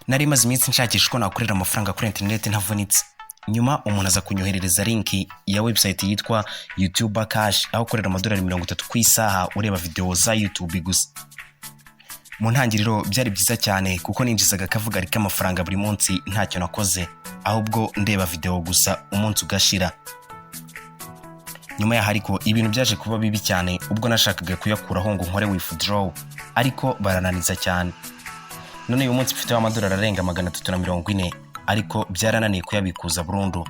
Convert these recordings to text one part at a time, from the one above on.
Nari maze iminsi nshakisha uko nakorera amafaranga kuri internet ntavunitse. Nyuma umuntu aza kunyoherereza link ya website yitwa YouTuber Cash aho ukorera $30 ku isaha ureba video za YouTube gusa. Mu ntangiriro byari byiza cyane kuko ninjizaga kavuga ariko amafaranga buri munsi ntacyo nakoze, ahubwo ndeba video gusa umunsi ugashira. Nyuma ya hariko ibintu byaje kuba bibi cyane ubwo nashakaga kuyakuraho ngo nkore withdraw, ariko barananiza cyane. None uyu munsi mfite $340 ariko byarananiye kuyabikuza burundu.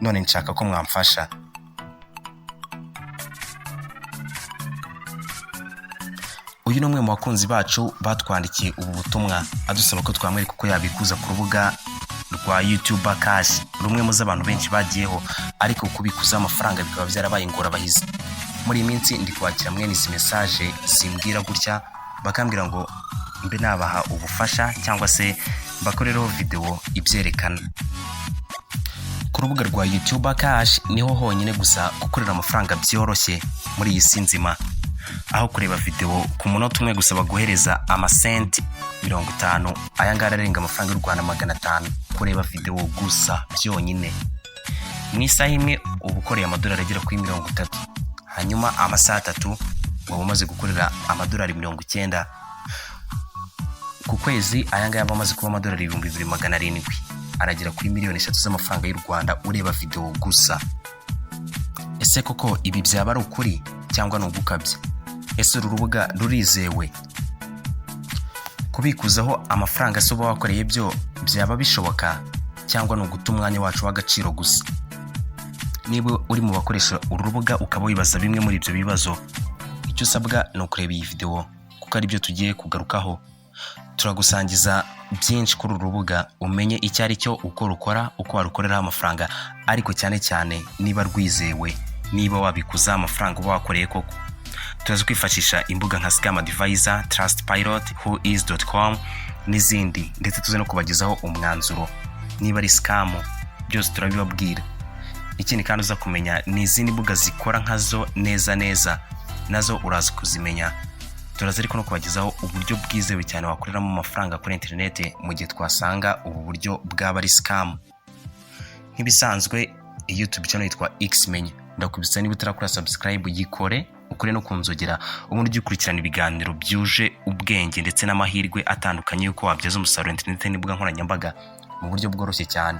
None nshaka ko mwamfasha. Uyu ni umwe mu bakunzi bacu batwandikiye ubu butumwa adusaba ko twamwereka uko yabikuza ku rubuga rwa YouTuber Cash, rumwe mu z'abantu benshi bagiyeho, ariko kubikuza amafaranga bikaba byarabaye ingorabahizi. Muri iyi minsi ndi kwakira mwene izi message zimbwira gutya, bakambwira ngo mbe nabaha ubufasha cyangwa se bakorereho video ibyerekana. Ku rubuga rwa YouTuber Cash niho honyine gusa gukorera amafaranga byoroshye muri iyi si nzima, aho kureba video ku munota umwe gusa baguhereza amasenti 50, aya ngara arenga amafaranga y'u Rwanda 500 kureba video gusa byonyine. Mu isaha imwe ubukoreye $30 agera kuri 30, hanyuma amasaha 3 waba umaze gukorera $90. Ku kwezi aya ngaya bamaze kuba $2,700, aragera kuri miliyoni 3 z'amafaranga y'u Rwanda ureba video gusa. Ese koko ibi byaba ari ukuri cyangwa no gukabya? Ese urubuga rurizewe? Kubikuzaho amafaranga soba wakoreye byo byaba bishoboka cyangwa no guta umwanya wacu w'agaciro gusa? Niba uri mu bakoresha urubuga ukaba wibaza bimwe muri ibyo bibazo, icyo usabwa no kureba iyi video kuko ari byo tugiye kugarukaho. Turagusangiza byinshi kuri urubuga umenye icyo ari cyo, uko rukora, uko warukorera amafaranga, ariko cyane cyane niba rwizewe, niba wabikuza amafaranga uba wakoreye koko. Turaza kwifashisha imbuga nka SCAM Advisor, Trustpilot, whois.com n'izindi, ndetse tuze no kubagezaho umwanzuro niba ari scam, byose turabibabwira. Ikindi kandi uza kumenya ni izindi mbuga zikora nkazo neza nazo uraza kuzimenya. Turaza ariko no kubagezaho uburyo bwizewe cyane wakoreramo amafaranga kuri internet mu gihe twasanga ubu buryo bwaba ari scam. Nk'ibisanzwe YouTube channel yitwa Menya. Ndakubisa niba utarakora subscribe yikore, ukore no kunzogera ubundi ukurikirana ibiganiro byuje ubwenge ndetse n'amahirwe atandukanye yuko wabyaza umusaruro internet n'imbuga nkoranyambaga mu buryo bworoshye cyane.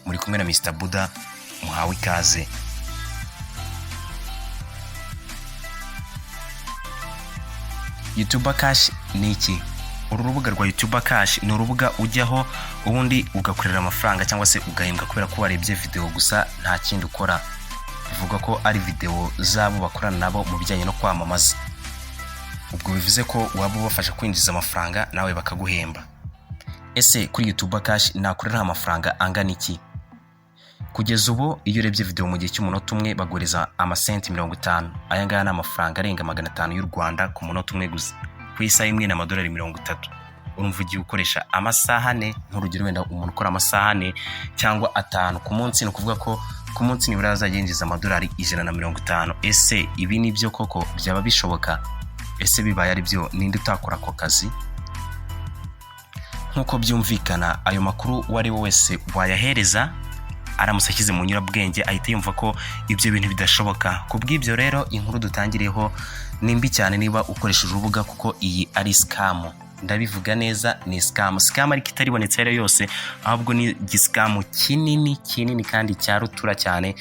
Muri kumwe na Mr Buda, muhawe ikaze. YouTuber Cash ni iki? Uru rubuga rwa YouTuber Cash ni urubuga ujyaho ubundi ugakorera amafaranga cyangwa se ugahembwa kubera ko warebye video gusa nta kindi ukora. Bivuga ko ari video zabo bakorana nabo mu bijyanye no kwamamaza. Ubwo bivuze ko waba ubafasha kwinjiza amafaranga nawe bakaguhemba. Ese kuri YouTuber Cash nakorera amafaranga angana iki? Kugeza ubu iyo urebye video mu gihe cy'umunota umwe bagureza amasenti 50, aya ngaya n'amafaranga arenga 500 y'u Rwanda ku munota umwe gusa. Ku isaha imwe na $30. Urumva ugiye ukoresha amasaha 4, nk'urugero wenda umuntu ukora amasaha 4 cyangwa 5 ku munsi, no kuvuga ko ku munsi nibura azayinjiza $150. Ese ibi ni byo koko byaba bishoboka? Ese bibaye ari byo ninde utakora ako kazi? Nk'uko byumvikana ayo makuru wari wese wayahereza aramutse ashyize mu nyurabwenge ahita yumva ko ibyo bintu bidashoboka. Kubw'ibyo rero inkuru dutangireho nimbi cyane niba ukoresha urubuga kuko iyi ari scam. Ndabivuga neza, ni scam. Scam ariko itaribonetse rero yose, ahubwo ni giscam kinini kandi cyarutura cyane,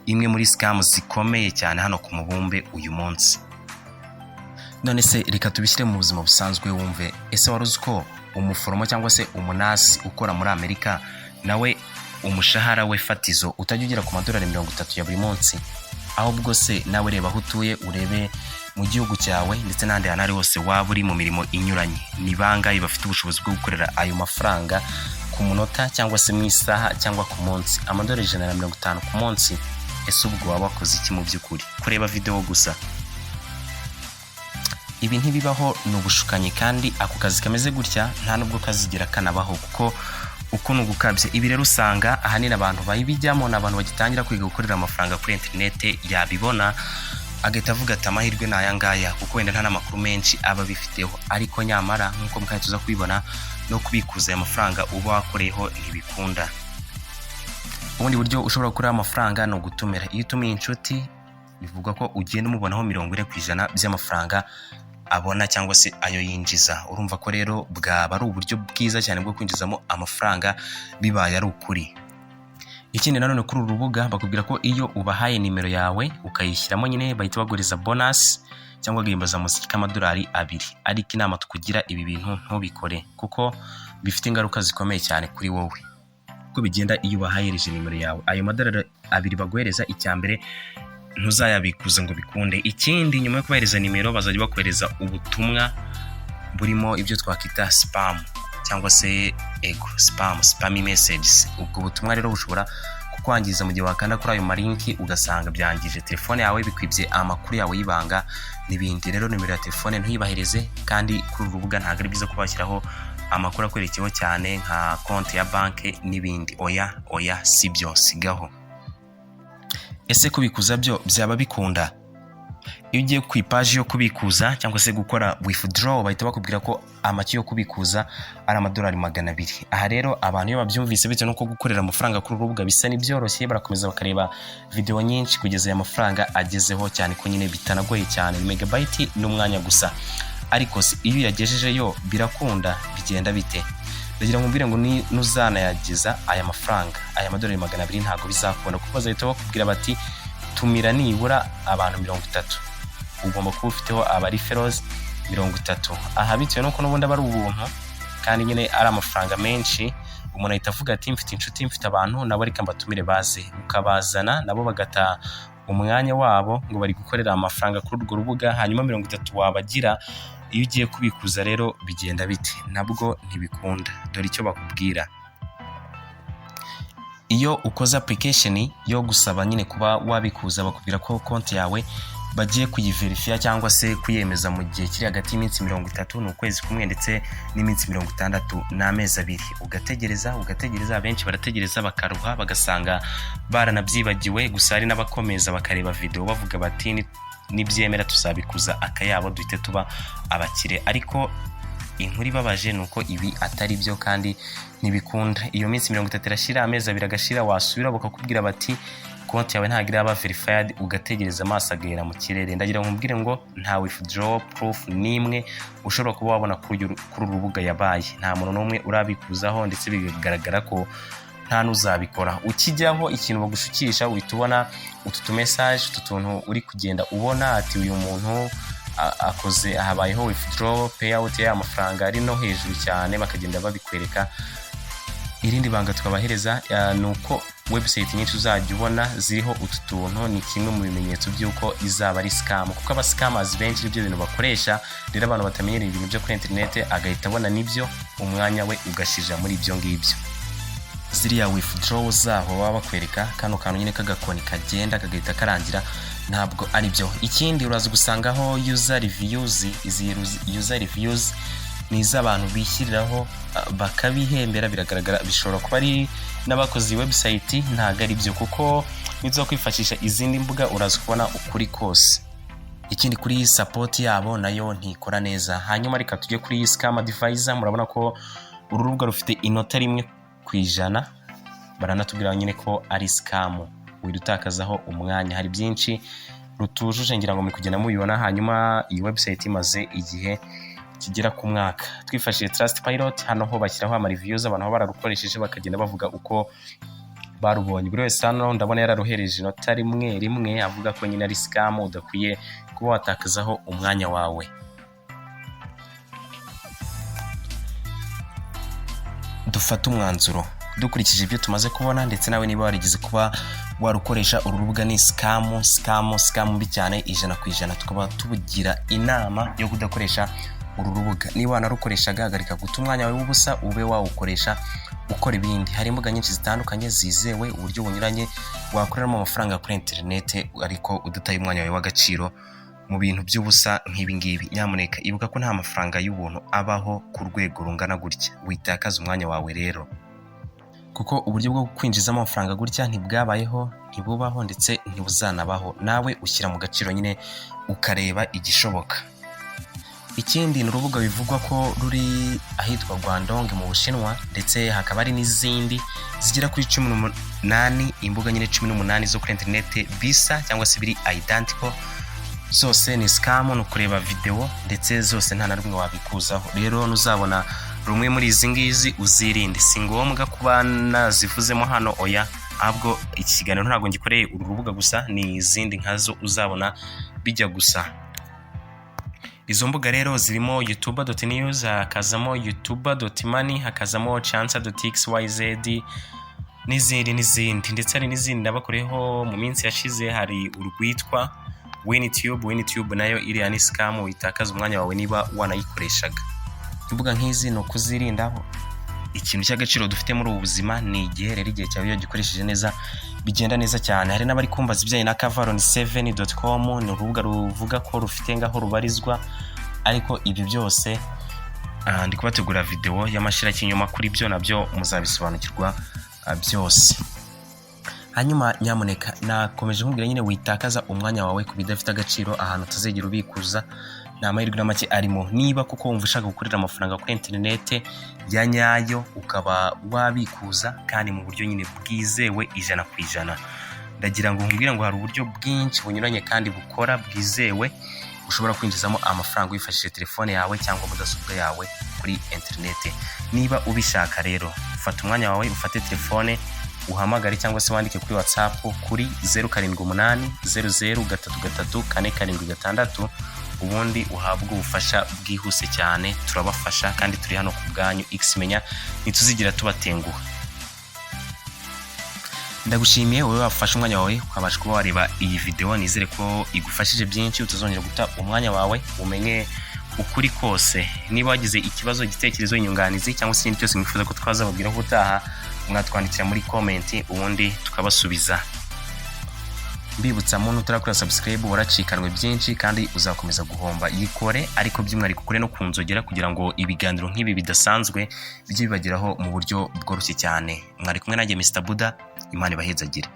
imwe muri scam zikomeye cyane hano ku mubumbe uyu munsi. None se reka tubishyire mu buzima busanzwe wumve. Ese waruzi ko umuforomo cyangwa se umunasi ukora muri Amerika nawe umushahara we fatizo utajya ugera ku $30 ya buri munsi? Ahubwo se nawe reba aho utuye, urebe mu gihugu cyawe ndetse n'andi hantu ari hose waba uri mu mirimo inyuranye, ni bangahe bafite ubushobozi bwo gukorera ayo mafaranga ku munota cyangwa se mu isaha cyangwa ku munsi? $150 ku munsi. Ese ubwo waba wakoze iki mu by'ukuri? Kureba video gusa? Ibi ntibibaho, ni ubushukanyi, kandi ako kazi kameze gutya nta nubwo kazigira kanabaho kuko uko nugukabye. Ibi rero usanga ahanini abantu bayibijyamo n'abantu bagitangira kwiga gukorera amafaranga kuri internet, yabibona agahita avuga ati amahirwe n'aya ngaya kuko wenda nta n'amakuru menshi aba bifiteho. Ariko nyamara nk'uko mukahita uza kubibona no kubikuza aya mafaranga uba wakoreyeho ntibikunda. Ubundi buryo ushobora gukora amafaranga no gutumira. Iyo utumiye inshuti bivuga ko ugenda umubonaho 40% by'amafaranga abona cyangwa se ayo yinjiza. Urumva ko rero bwaba ari uburyo bwiza cyane bwo kwinjizamo amafaranga bibaye ari ukuri. Ikindi nanone kuri uru rubuga bakubwira ko iyo ubahaye nimero yawe ukayishyiramo nyine bahita baguriza bonus cyangwa gihimbaza musiki k'amadolari 2. Ariko inama tukugira ibi bintu ntubikore kuko bifite ingaruka zikomeye cyane kuri wowe. Uko bigenda iyo ubahayereje nimero yawe, ayo madolari 2 baguhereza, icyambere ntuzayabikuza ngo bikunde. Ikindi nyuma yo kubahereza nimero bazajya bakohereza ubutumwa burimo ibyo twakita spam cyangwa se spam messages. Ubwo butumwa rero bushobora kukwangiza mu gihe wakanda kuri ayo malinki ugasanga byangije telefone yawe, bikwibye amakuru yawe y'ibanga n'ibindi. Rero nimero ya telefone ntuyibahereze, kandi kuri uru rubuga ntabwo ari byiza kubashyiraho amakuru akwerekeyeho cyane nka konti ya banki n'ibindi. Oya sibyo, sigaho. Ese kubikuza byo byaba bikunda? Iyo ugiye ku ipaji yo kubikuza cyangwa se gukora withdraw bahita bakubwira ko amaki yo kubikuza ari amadolari 200. Aha rero abantu iyo babyumvise bite nuko gukorera amafaranga kuri urubuga bisa n'ibyoroshye, barakomeza bakareba video nyinshi kugeza aya mafaranga agezeho, cyane ko nyine bitanagoye cyane, megabyte n'umwanya gusa. Ariko iyo yagejejeyo birakunda, bigenda bite? Ndagira ngo mbire ngo nuzana yageza aya mafaranga, aya madolari 200 ntago bizakunda, kuko bazahita bakubwira bati tumira nibura abantu 30. Ugomba kuba ufiteho abariferos 30. Aha bitewe nuko n'ubundi aba ari ubuntu kandi nyine ari amafaranga menshi, umuntu ahita avuga ati mfite inshuti, mfite abantu nabo reka mbatumire baze, ukabazana nabo bagata umwanya wabo ngo bari gukorera amafaranga kuri urwo rubuga, hanyuma 30 wabagira. Iyo ugiye kubikuza rero bigenda bite? Nabwo ntibikunda. Dore icyo bakubwira. Iyo ukoze application yo gusaba nyine kuba wabikuza, bakubwira ko konti yawe bagiye kuyiverifya cyangwa se kuyemeza mu gihe kiri hagati y'iminsi 30 n'ukwezi kumwe ndetse n'iminsi 60 n'amezi 2. Ugategereza, benshi barategereza bakaruha bagasanga baranabyibagiwe. Gusa hari n'abakomeza bakareba video bavuga bati nibyemera tuzabikuza akayabo duhite tuba abakire. Ariko inkuru ibabaje nuko ibi atari byo kandi ntibikunda. Iyo minsi 30 irashira, amezi 2 agashira, wasubira bakakubwira bati konti yawe ntagira aba verified, ugategereza amaso agera mu kirere. Ndagira ngo mbwire ngo nta withdraw proof nimwe ushobora kuba wabona kuri urubuga yabaye. Nta muntu n'umwe urabikuzaho, ndetse bigaragara ko nta nuzabikora. Ukijyaho ikintu bagushukisha uhita ubona utu message, utuntu uri kugenda ubona ati uyu muntu akoze habayeho withdraw payout ya amafaranga ari no hejuru cyane, bakagenda babikwereka. Irindi banga tukabahereza nuko website nyinshi uzajya ubona ziriho utu tuntu ni kimwe mu bimenyetso by'uko izaba ari scam, kuko aba scammers benshi ibyo bintu bakoresha. Rero abantu batamenyereye ibintu byo kuri internet agahita abona nibyo, umwanya we ugashija muri ibyo ngibyo. Ziriya withdraw zaho baba bakwereka kano kantu nyine kagakoni kagenda kagahita karangira, ntabwo ari byo. Ikindi uraza gusangaho user reviews. Izi user reviews ni iz'abantu bishyiriraho bakabihembera. Biragaragara bishobora kuba ari n'abakoze website, ntago ari byo, kuko nizo kwifashisha izindi mbuga uraza kubona ukuri kose. Ikindi kuri support yabo nayo ntikora neza. Hanyuma reka tujye kuri scam advisor. Murabona ko uru rubuga rufite inota 1%. Baranatubwira nyine ko ari scam, widutakazaho umwanya. Hari byinshi rutujuje, ngira ngo muri kugenda mubibona. Hanyuma iyi website imaze igihe kigera ku mwaka. Twifashishije Trustpilot, hano ho bashyiraho ama reviews, abantu bararukoresheje bakagenda bavuga uko barubonye. Buri wese hano ndabona yararuhereje inota 1 avuga ko nyine ari scam, udakwiye kuba watakazaho umwanya wawe. Dufata umwanzuro dukurikije ibyo tumaze kubona, ndetse nawe niba warigize kuba warukoresha uru rubuga ni scam mbi cyane 100%. Tukaba tubugira inama yo kudakoresha uru rubuga. Niba wanarukoreshaga hagarika guta umwanya wawe w'ubusa, ube wawukoresha ukora ibindi. Hari imbuga nyinshi zitandukanye zizewe, uburyo bunyuranye wakoreramo amafaranga kuri internet, ariko udataye umwanya wawe w'agaciro mu bintu by'ubusa nk'ibi ngibi. Nyamuneka ibuka ko nta mafaranga y'ubuntu abaho ku rwego rungana gutya. Witakaza umwanya wawe rero, kuko uburyo bwo kwinjizamo amafaranga gutya ntibwabayeho, ntibubaho, ndetse ntibuzanabaho. Nawe ushyira mu gaciro nyine ukareba igishoboka. Ikindi ni urubuga bivugwa ko ruri ahitwa Rwanda mu Bushinwa, ndetse hakaba ari n'izindi zigera kuri 18 imbuga nyine 18 zo kuri internet bisa cyangwa se biri identical. Zose ni scam, no kureba video ndetse zose nta na rumwe wabikuzaho. Rero nuzabona rumwe muri izi ngizi uzirinde. Si ngombwa kuba nazivuzemo hano, oya, ahubwo iki kiganiro ntabwo ngikoreye uru rubuga gusa, ni izindi nkazo uzabona bijya gusa. Izo mbuga rero zirimo youtuber.news, hakazamo youtuber.money, hakazamo chancer.xyz n'izindi, ndetse hari n'izindi nabakoreho mu minsi yashize. Hari urwitwa WinTube nayo iriya ni scam, witakaza umwanya wawe niba wanayikoreshaga. Imbuga nk'izi no kuzirindaho. Ikintu cy'agaciro dufite muri ubu buzima ni igihe. Rero igihe cyawe iyo gikoresheje neza bigenda neza cyane. Hari n'abari kumbaza ibijyanye na kavaroni7.com, ni urubuga ruvuga ko rufite ngaho rubarizwa, ariko ibi byose ndi kubategura video y'amashira kinyuma kuri byo, nabyo muzabisobanukirwa byose. Hanyuma nyamuneka nakomeje nkubwira nyine witakaza umwanya wawe ku bidafite agaciro, ahantu utazegera ubikuza. Ni amahirwe n'amake arimo. Niba kuko wumva ushaka gukorera amafaranga kuri internet ya nyayo, ukaba wabikuza kandi mu buryo nyine bwizewe 100%, ndagira ngo nkubwire ngo hari uburyo bwinshi bunyuranye kandi bukora bwizewe ushobora kwinjizamo amafaranga wifashishije telefone yawe cyangwa mudasobwa yawe kuri internet. Niba ubishaka rero, ufata umwanya wawe, ufate telefone, uhamagare cyangwa se wandike kuri WhatsApp kuri 078800334476, ubundi uhabwa ubufasha bwihuse cyane. Turabafasha kandi turi hano ku bwanyu. Menya ntituzigira tubatenguha. Ndagushimiye wowe wafashe umwanya wawe ukabasha kuba wareba iyi video. Nizere ko igufashije byinshi, utazongera guta umwanya wawe umenye ukuri kose. Niba wagize ikibazo, igitekerezo, inyunganizi cyangwa se ikindi cyose mwifuza ko twazababwiraho utaha, mwatwandikira muri comment ubundi tukabasubiza. Mbibutsa muntu utarakora subscribe waracikanwe byinshi kandi uzakomeza guhomba. Yikore, ariko by'umwihariko kure no kunzogera kugira ngo ibiganiro nk'ibi bidasanzwe bijye bibageraho mu buryo bworoshye cyane. Mwari kumwe nanjye Mr Buda, Imana ibahezagire.